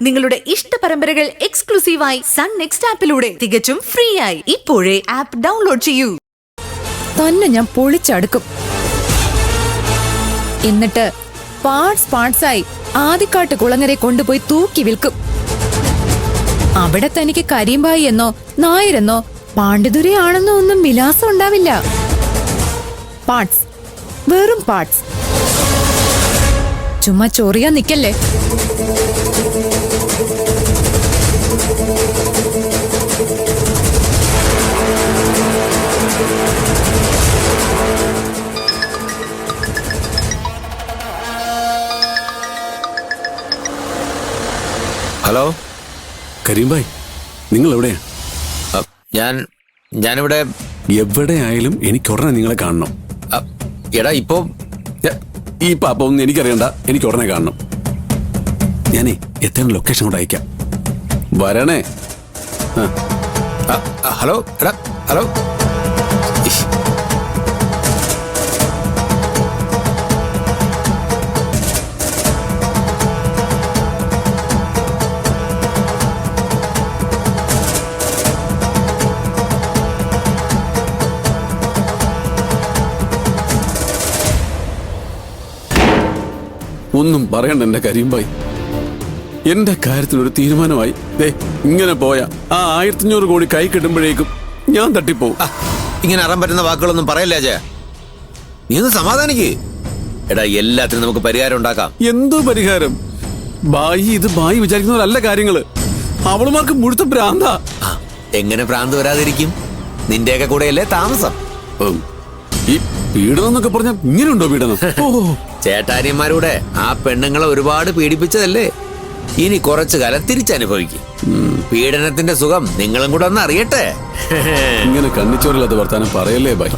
നിങ്ങളുടെ ഇഷ്ട പരമ്പരകൾ എക്സ്ക്ലൂസീവായി സൺ നെക്സ്റ്റ് ആപ്പിലൂടെ തികച്ചും ഫ്രീ ആയി ഇപ്പോഴേ ആപ്പ് ഡൗൺലോഡ് ചെയ്യൂ. തന്നെ ഞാൻ പൊളിച്ചടുക്കും. എന്നിട്ട് പാർട്സായി ആദിക്കാട്ട് കുളങ്ങരെ കൊണ്ടുപോയി തൂക്കി വിൽക്കും. അവിടെ തനിക്ക് കരീംബായി എന്നോ നായരെന്നോ പാണ്ഡിതുരയാണെന്നോ ഒന്നും വിലാസം ഉണ്ടാവില്ല. പാർട്സ്, വെറും പാർട്സ്. ചുമ്മാ ചൊറിയാൻ നിക്കല്ലേ. ഹലോ കരീംബായ്, നിങ്ങൾ എവിടെയാ? ഞാനിവിടെ. എവിടെ ആയാലും എനിക്ക് ഉടനെ നിങ്ങളെ കാണണം. എടാ ഇപ്പൊ ഒന്നും എനിക്കറിയണ്ട, എനിക്ക് ഉടനെ കാണണം. ഞാനേ എത്ര ലൊക്കേഷൻ കൂടെ അയക്കാം. വരണേ. ഹലോ എടാ ഹലോ. ഒന്നും പറയണ്ട എന്റെ കരീംബായ്, എന്റെ കാര്യത്തിൽ ഒരു തീരുമാനമായി. ഇങ്ങനെ പോയ ആ 1500 കോടി കൈ കിട്ടുമ്പോഴേക്കും ഞാൻ തട്ടിപ്പോവും. ഇങ്ങനെ അറിയാൻ പറ്റുന്ന വാക്കുകളൊന്നും പറയല്ലേ അജയ. നീ ഒന്ന് സമാധാനിക്ക്. എടാ എല്ലാത്തിനും നമുക്ക് പരിഹാരം ഉണ്ടാക്കാം. എന്തോ പരിഹാരം? ഇത് ബായി വിചാരിക്കുന്നവരല്ല കാര്യങ്ങള്. അവളുമാർക്ക് മുഴുത്ത ഭ്രാന്താ. എങ്ങനെ ഭ്രാന്ത് വരാതിരിക്കും? നിന്റെയൊക്കെ കൂടെയല്ലേ താമസം. ഈ പീഡനം എന്നൊക്കെ പറഞ്ഞ ഇങ്ങനെയുണ്ടോ പീഡനം? ചേട്ടാനിയന്മാരൂടെ ആ പെണ്ണുങ്ങളെ ഒരുപാട് പീഡിപ്പിച്ചതല്ലേ. ഇനി കുറച്ചു കാലം തിരിച്ചനുഭവിക്കും. പീഡനത്തിന്റെ സുഖം നിങ്ങളും കൂടെ ഒന്ന് അറിയട്ടെ. ഇങ്ങനെ കണ്ണിച്ചോറില്ലാത്ത വർത്താനം പറയല്ലേ ബായ്.